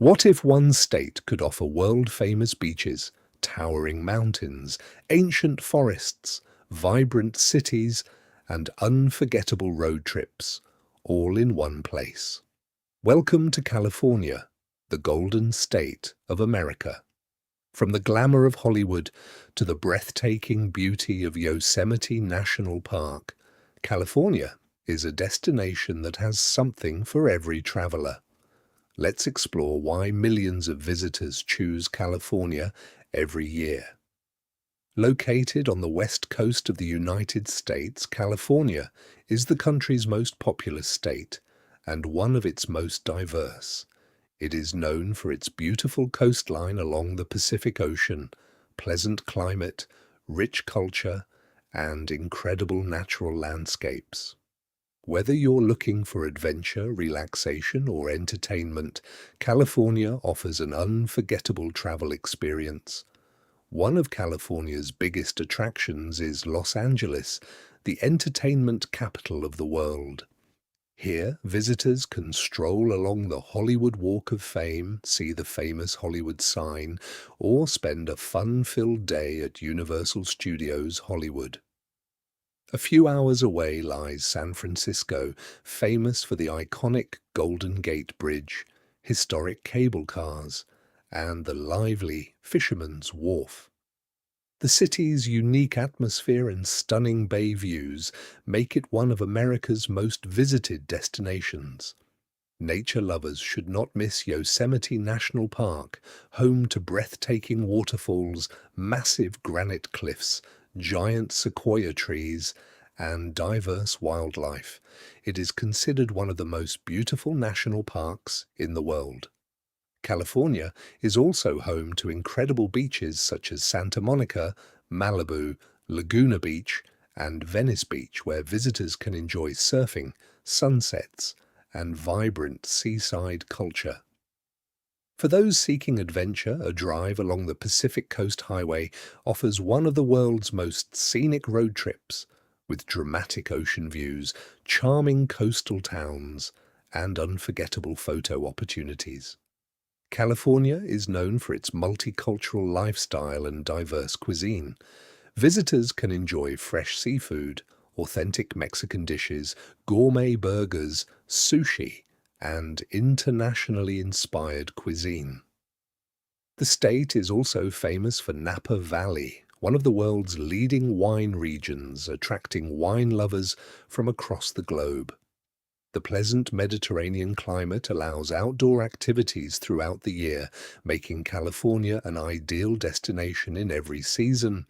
What if one state could offer world-famous beaches, towering mountains, ancient forests, vibrant cities, and unforgettable road trips, all in one place? Welcome to California, the Golden State of America. From the glamour of Hollywood to the breathtaking beauty of Yosemite National Park, California is a destination that has something for every traveler. Let's explore why millions of visitors choose California every year. Located on the west coast of the United States, California is the country's most populous state and one of its most diverse. It is known for its beautiful coastline along the Pacific Ocean, pleasant climate, rich culture, and incredible natural landscapes. Whether you're looking for adventure, relaxation, or entertainment, California offers an unforgettable travel experience. One of California's biggest attractions is Los Angeles, the entertainment capital of the world. Here, visitors can stroll along the Hollywood Walk of Fame, see the famous Hollywood sign, or spend a fun-filled day at Universal Studios Hollywood. A few hours away lies San Francisco, famous for the iconic Golden Gate Bridge, historic cable cars, and the lively Fisherman's Wharf. The city's unique atmosphere and stunning bay views make it one of America's most visited destinations. Nature lovers should not miss Yosemite National Park, home to breathtaking waterfalls, massive granite cliffs, giant sequoia trees, and diverse wildlife. It is considered one of the most beautiful national parks in the world. California is also home to incredible beaches such as Santa Monica, Malibu, Laguna Beach, and Venice Beach, where visitors can enjoy surfing, sunsets, and vibrant seaside culture. For those seeking adventure, a drive along the Pacific Coast Highway offers one of the world's most scenic road trips, with dramatic ocean views, charming coastal towns, and unforgettable photo opportunities. California is known for its multicultural lifestyle and diverse cuisine. Visitors can enjoy fresh seafood, authentic Mexican dishes, gourmet burgers, sushi, and internationally inspired cuisine. The state is also famous for Napa Valley, one of the world's leading wine regions, attracting wine lovers from across the globe. The pleasant Mediterranean climate allows outdoor activities throughout the year, making California an ideal destination in every season.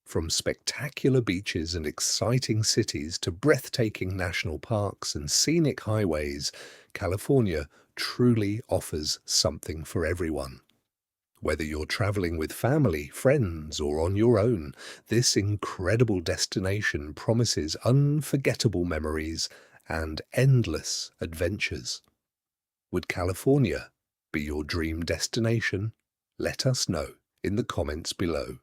From spectacular beaches and exciting cities to breathtaking national parks and scenic highways, California truly offers something for everyone. Whether you're traveling with family, friends, or on your own, this incredible destination promises unforgettable memories and endless adventures. Would California be your dream destination? Let us know in the comments below.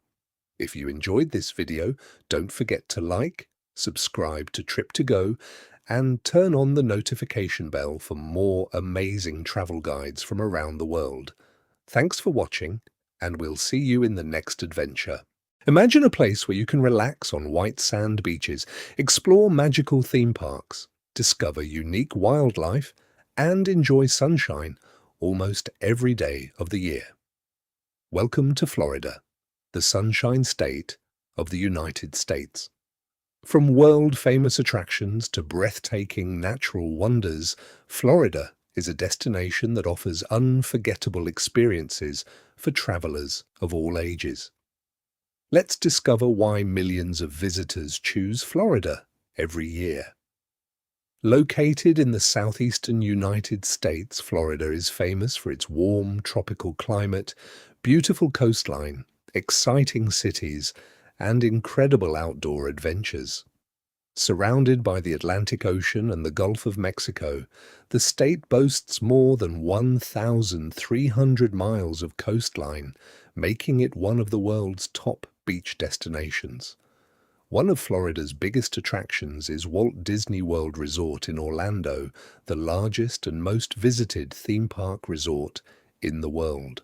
If you enjoyed this video, don't forget to like, subscribe to Trip2Go, and turn on the notification bell for more amazing travel guides from around the world. Thanks for watching, and we'll see you in the next adventure. Imagine a place where you can relax on white sand beaches, explore magical theme parks, discover unique wildlife, and enjoy sunshine almost every day of the year. Welcome to Florida, the Sunshine State of the United States. From world-famous attractions to breathtaking natural wonders, Florida is a destination that offers unforgettable experiences for travelers of all ages. Let's discover why millions of visitors choose Florida every year. Located in the southeastern United States, Florida is famous for its warm, tropical climate, beautiful coastline, exciting cities, and incredible outdoor adventures. Surrounded by the Atlantic Ocean and the Gulf of Mexico, the state boasts more than 1,300 miles of coastline, making it one of the world's top beach destinations. One of Florida's biggest attractions is Walt Disney World Resort in Orlando, the largest and most visited theme park resort in the world.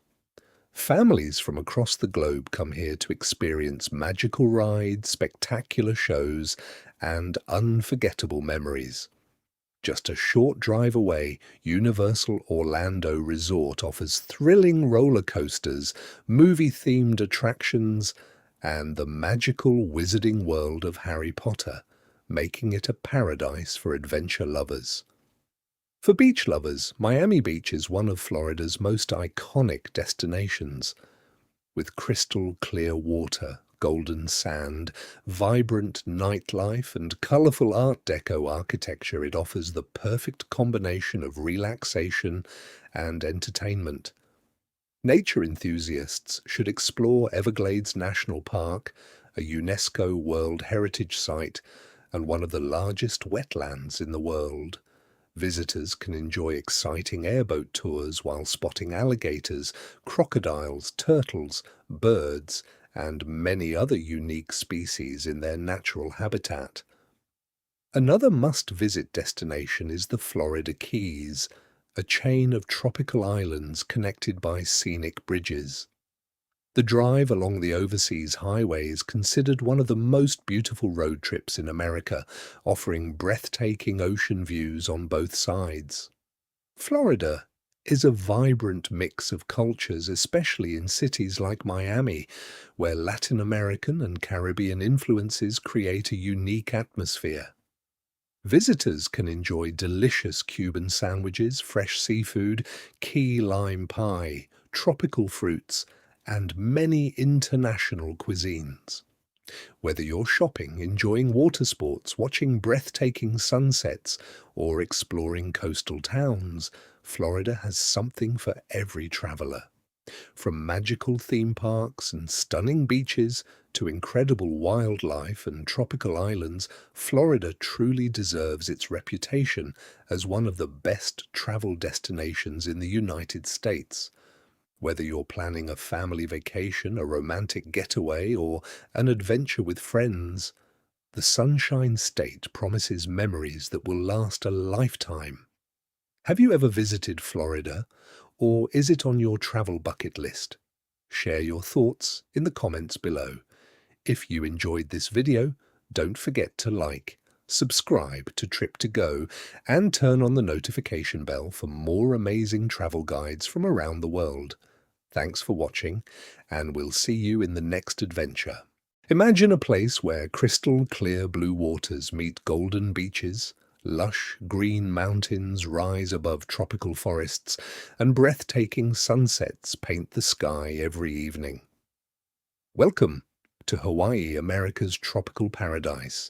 Families from across the globe come here to experience magical rides, spectacular shows, and unforgettable memories. Just a short drive away, Universal Orlando Resort offers thrilling roller coasters, movie-themed attractions, and the magical wizarding world of Harry Potter, making it a paradise for adventure lovers. For beach lovers, Miami Beach is one of Florida's most iconic destinations. With crystal clear water, golden sand, vibrant nightlife, and colorful Art Deco architecture, it offers the perfect combination of relaxation and entertainment. Nature enthusiasts should explore Everglades National Park, a UNESCO World Heritage Site and one of the largest wetlands in the world. Visitors can enjoy exciting airboat tours while spotting alligators, crocodiles, turtles, birds, and many other unique species in their natural habitat. Another must-visit destination is the Florida Keys, a chain of tropical islands connected by scenic bridges. The drive along the overseas highway is considered one of the most beautiful road trips in America, offering breathtaking ocean views on both sides. Florida is a vibrant mix of cultures, especially in cities like Miami, where Latin American and Caribbean influences create a unique atmosphere. Visitors can enjoy delicious Cuban sandwiches, fresh seafood, key lime pie, tropical fruits, and many international cuisines. Whether you're shopping, enjoying water sports, watching breathtaking sunsets, or exploring coastal towns, Florida has something for every traveler. From magical theme parks and stunning beaches to incredible wildlife and tropical islands, Florida truly deserves its reputation as one of the best travel destinations in the United States. Whether you're planning a family vacation, a romantic getaway, or an adventure with friends, the Sunshine State promises memories that will last a lifetime. Have you ever visited Florida, or is it on your travel bucket list? Share your thoughts in the comments below. If you enjoyed this video, don't forget to like, subscribe to Trip to Go, and turn on the notification bell for more amazing travel guides from around the world. Thanks for watching, and we'll see you in the next adventure. Imagine a place where crystal clear blue waters meet golden beaches, lush green mountains rise above tropical forests, and breathtaking sunsets paint the sky every evening. Welcome to Hawaii, America's tropical paradise.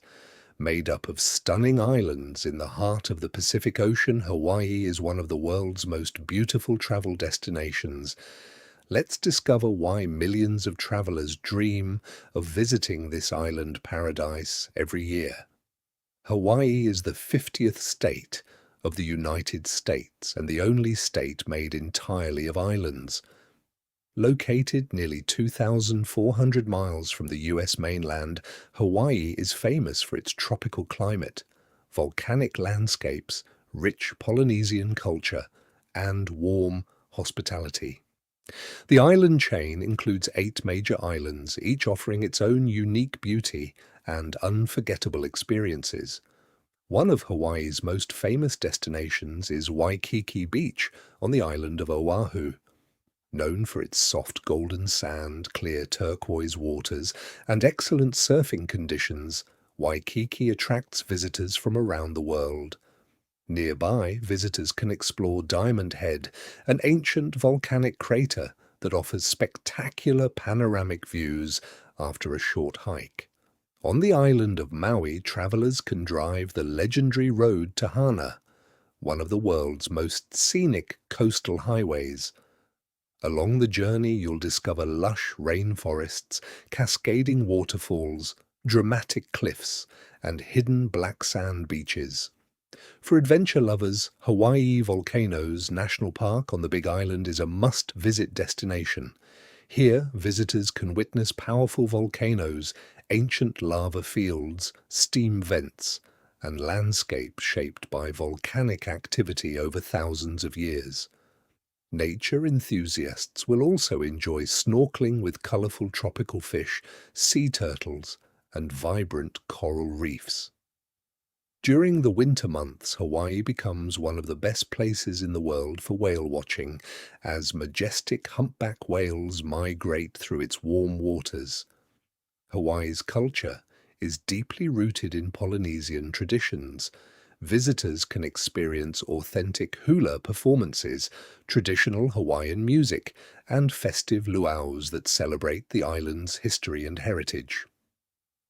Made up of stunning islands in the heart of the Pacific Ocean, Hawaii is one of the world's most beautiful travel destinations. Let's discover why millions of travelers dream of visiting this island paradise every year. Hawaii is the 50th state of the United States and the only state made entirely of islands. Located nearly 2,400 miles from the U.S. mainland, Hawaii is famous for its tropical climate, volcanic landscapes, rich Polynesian culture, and warm hospitality. The island chain includes 8 major islands, each offering its own unique beauty and unforgettable experiences. One of Hawaii's most famous destinations is Waikiki Beach on the island of Oahu. Known for its soft golden sand, clear turquoise waters, and excellent surfing conditions, Waikiki attracts visitors from around the world. Nearby, visitors can explore Diamond Head, an ancient volcanic crater that offers spectacular panoramic views after a short hike. On the island of Maui, travelers can drive the legendary road to Hana, one of the world's most scenic coastal highways. Along the journey, you'll discover lush rainforests, cascading waterfalls, dramatic cliffs, and hidden black sand beaches. For adventure lovers, Hawaii Volcanoes National Park on the Big Island is a must-visit destination. Here, visitors can witness powerful volcanoes, ancient lava fields, steam vents, and landscapes shaped by volcanic activity over thousands of years. Nature enthusiasts will also enjoy snorkeling with colourful tropical fish, sea turtles, and vibrant coral reefs. During the winter months, Hawaii becomes one of the best places in the world for whale watching, as majestic humpback whales migrate through its warm waters. Hawaii's culture is deeply rooted in Polynesian traditions. Visitors can experience authentic hula performances, traditional Hawaiian music, and festive luau's that celebrate the island's history and heritage.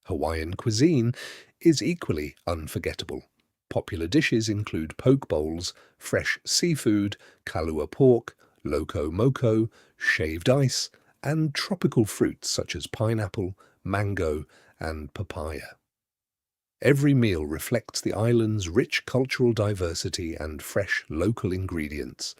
Hawaiian cuisine is equally unforgettable. Popular dishes include poke bowls, fresh seafood, kalua pork, loco moco, shaved ice, and tropical fruits such as pineapple, mango, and papaya. Every meal reflects the island's rich cultural diversity and fresh local ingredients.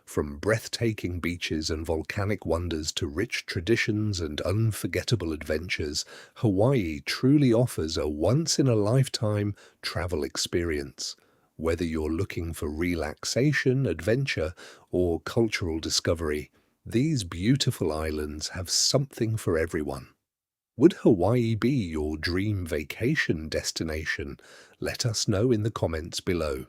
From breathtaking beaches and volcanic wonders to rich traditions and unforgettable adventures, Hawaii truly offers a once-in-a-lifetime travel experience. Whether you're looking for relaxation, adventure, or cultural discovery, these beautiful islands have something for everyone. Would Hawaii be your dream vacation destination? Let us know in the comments below.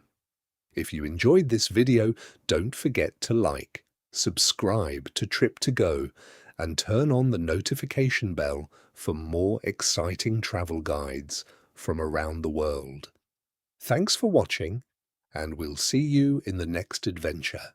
If you enjoyed this video, don't forget to like, subscribe to Trip to Go, and turn on the notification bell for more exciting travel guides from around the world. Thanks for watching, and we'll see you in the next adventure.